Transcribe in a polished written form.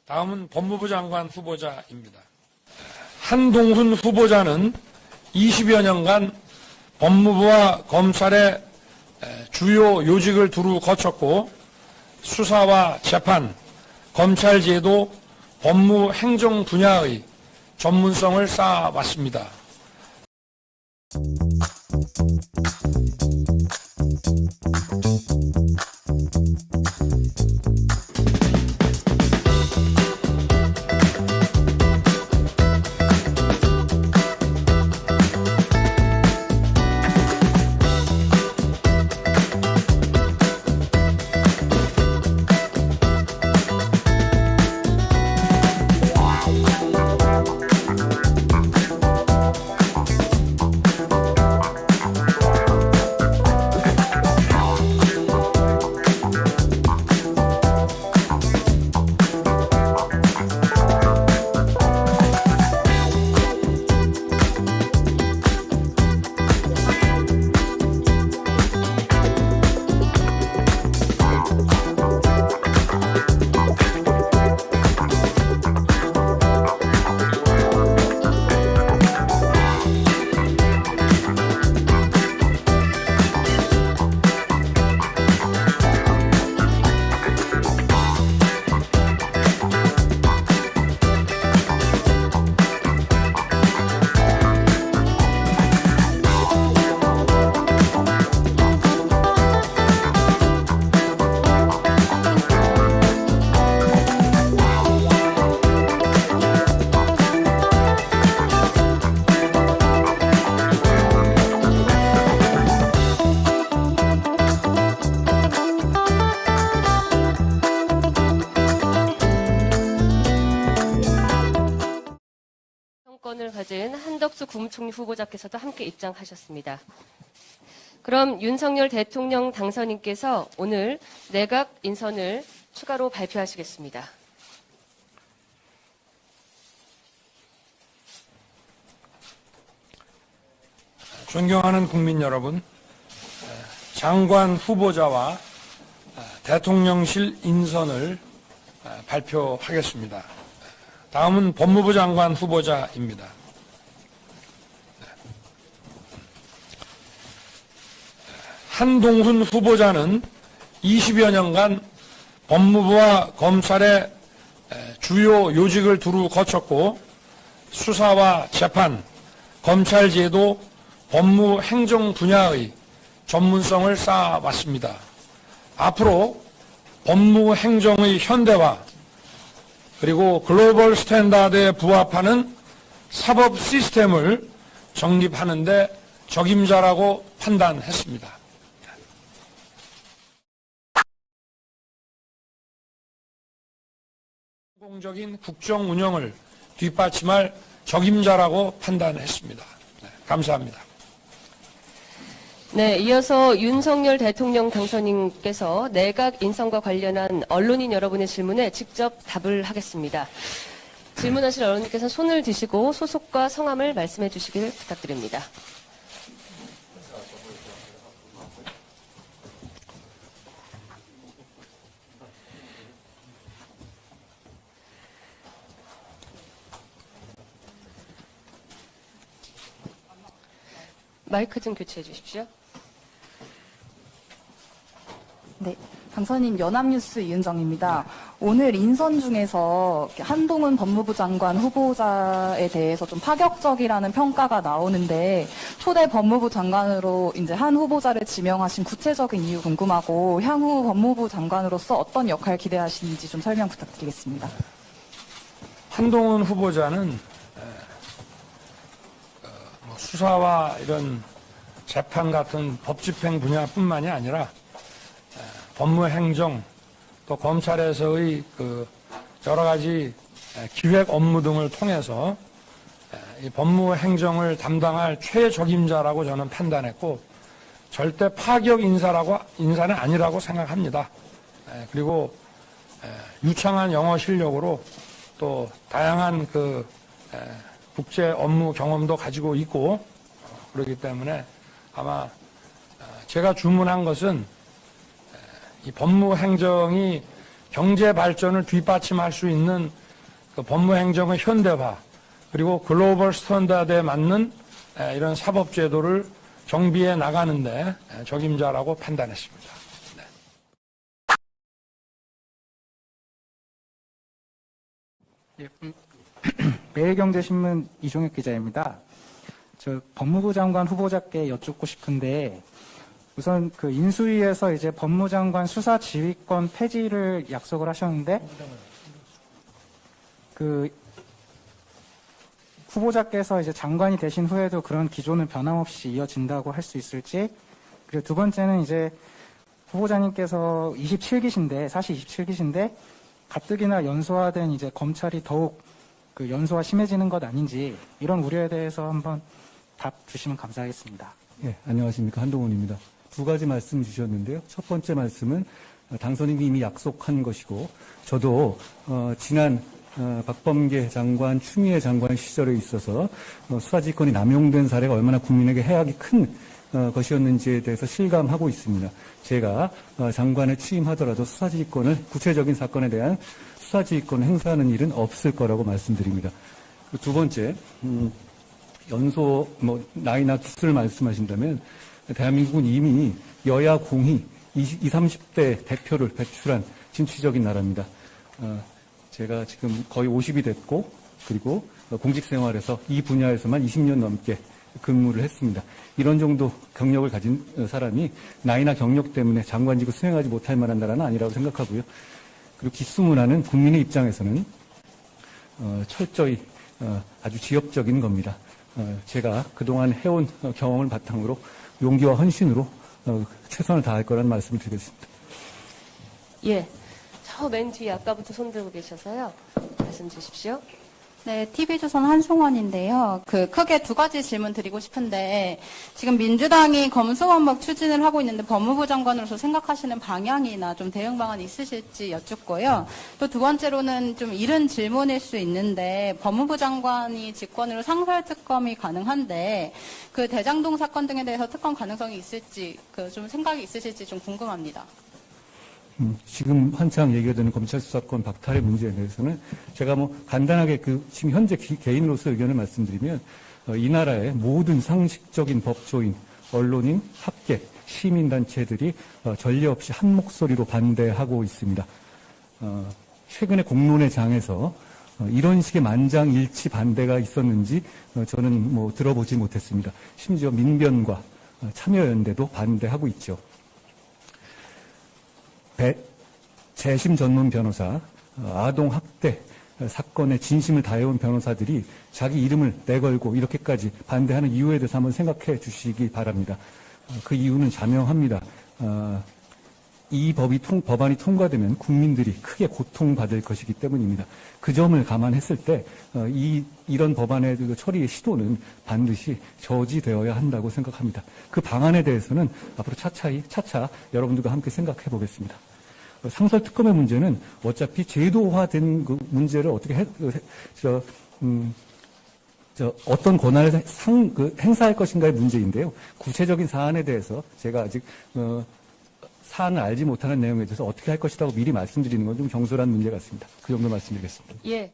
다음은 법무부 장관 후보자입니다. 한동훈 후보자는 20여 년간 법무부와 검찰의 주요 요직을 두루 거쳤고 수사와 재판, 검찰제도, 법무 행정 분야의 전문성을 쌓아왔습니다. 건을 가진 한덕수 국무총리 후보자께서도 함께 입장하셨습니다. 그럼 윤석열 대통령 당선인께서 오늘 내각 인선을 추가로 발표하시겠습니다. 존경하는 국민 여러분, 장관 후보자와 대통령실 인선을 발표하겠습니다. 다음은 법무부 장관 후보자입니다. 한동훈 후보자는 20여 년간 법무부와 검찰의 주요 요직을 두루 거쳤고 수사와 재판, 검찰제도, 법무 행정 분야의 전문성을 쌓아왔습니다. 앞으로 법무 행정의 현대화 그리고 글로벌 스탠다드에 부합하는 사법 시스템을 정립하는 데 적임자라고 판단했습니다. 공적인 국정 운영을 뒷받침할 적임자라고 판단했습니다. 감사합니다. 네, 이어서 윤석열 대통령 당선인께서 내각 인선과 관련한 언론인 여러분의 질문에 직접 답을 하겠습니다. 질문하실 언론인께서 손을 드시고 소속과 성함을 말씀해 주시길 부탁드립니다. 마이크 좀 교체해 주십시오. 네, 당선인 연합뉴스 이은정입니다. 오늘 인선 중에서 한동훈 법무부 장관 후보자에 대해서 좀 파격적이라는 평가가 나오는데 초대 법무부 장관으로 이제 한 후보자를 지명하신 구체적인 이유 궁금하고 향후 법무부 장관으로서 어떤 역할 기대하시는지 좀 설명 부탁드리겠습니다. 한동훈 후보자는 수사와 이런 재판 같은 법집행 분야뿐만이 아니라 법무행정 또 검찰에서의 그 여러 가지 기획 업무 등을 통해서 이 법무행정을 담당할 최적임자라고 저는 판단했고 절대 파격 인사는 아니라고 생각합니다. 그리고 유창한 영어 실력으로 또 다양한 그 국제 업무 경험도 가지고 있고 그렇기 때문에 아마 제가 주문한 것은 이 법무행정이 경제 발전을 뒷받침할 수 있는 그 법무행정의 현대화 그리고 글로벌 스탠다드에 맞는 이런 사법제도를 정비해 나가는데 적임자라고 판단했습니다. 예, 매일경제신문 이종혁 기자입니다. 저 법무부 장관 후보자께 여쭙고 싶은데 우선 그 인수위에서 이제 법무장관 수사 지휘권 폐지를 약속을 하셨는데 그 후보자께서 이제 장관이 되신 후에도 그런 기조는 변함없이 이어진다고 할 수 있을지, 그리고 두 번째는 이제 후보자님께서 27기신데 사실 27기신데 가뜩이나 연소화된 이제 검찰이 더욱 그 연소화 심해지는 것 아닌지 이런 우려에 대해서 한번 답 주시면 감사하겠습니다. 예, 안녕하십니까. 한동훈입니다. 두 가지 말씀 주셨는데요. 첫 번째 말씀은 당선인이 이미 약속한 것이고, 저도 지난 박범계 장관, 추미애 장관 시절에 있어서 수사지휘권이 남용된 사례가 얼마나 국민에게 해악이 큰 것이었는지에 대해서 실감하고 있습니다. 제가 장관에 취임하더라도 수사지휘권을, 구체적인 사건에 대한 수사지휘권을 행사하는 일은 없을 거라고 말씀드립니다. 두 번째, 연소, 나이나 기수를 말씀하신다면, 대한민국은 이미 여야 공히 20, 30대 대표를 배출한 진취적인 나라입니다. 제가 지금 거의 50이 됐고, 그리고 공직 생활에서 이 분야에서만 20년 넘게 근무를 했습니다. 이런 정도 경력을 가진 사람이 나이나 경력 때문에 장관직을 수행하지 못할 만한 나라는 아니라고 생각하고요. 그리고 기수문화는 국민의 입장에서는 철저히 아주 지엽적인 겁니다. 제가 그동안 해온 경험을 바탕으로 용기와 헌신으로 최선을 다할 거라는 말씀을 드리겠습니다. 예. 저 맨 뒤에 아까부터 손 들고 계셔서요. 말씀 주십시오. 네, TV조선 한송원인데요. 크게 두 가지 질문 드리고 싶은데, 지금 민주당이 검수완박 추진을 하고 있는데 법무부 장관으로서 생각하시는 방향이나 좀 대응 방안이 있으실지 여쭙고요. 또 두 번째로는 좀 이른 질문일 수 있는데, 법무부 장관이 직권으로 상설특검이 가능한데, 그 대장동 사건 등에 대해서 특검 가능성이 있을지, 좀 생각이 있으실지 좀 궁금합니다. 지금 한창 얘기가 되는 검찰 수사권 박탈의 문제에 대해서는 제가 간단하게 지금 현재 개인으로서 의견을 말씀드리면, 이 나라의 모든 상식적인 법조인, 언론인, 학계, 시민단체들이 전례 없이 한 목소리로 반대하고 있습니다. 최근에 공론의 장에서 이런 식의 만장일치 반대가 있었는지 저는 들어보지 못했습니다. 심지어 민변과 참여연대도 반대하고 있죠. 재심 전문 변호사, 아동 학대 사건에 진심을 다해온 변호사들이 자기 이름을 내걸고 이렇게까지 반대하는 이유에 대해서 한번 생각해 주시기 바랍니다. 그 이유는 자명합니다. 이 법안이 통과되면 국민들이 크게 고통받을 것이기 때문입니다. 그 점을 감안했을 때 이런 법안의 처리의 시도는 반드시 저지되어야 한다고 생각합니다. 그 방안에 대해서는 앞으로 차차 여러분들과 함께 생각해 보겠습니다. 상설특검의 문제는 어차피 제도화된 그 문제를 어떻게 어떤 권한을 행사할 것인가의 문제인데요. 구체적인 사안에 대해서 제가 아직 사안을 알지 못하는 내용에 대해서 어떻게 할 것이라고 미리 말씀드리는 건 좀 경솔한 문제 같습니다. 그 정도 말씀드리겠습니다. 예.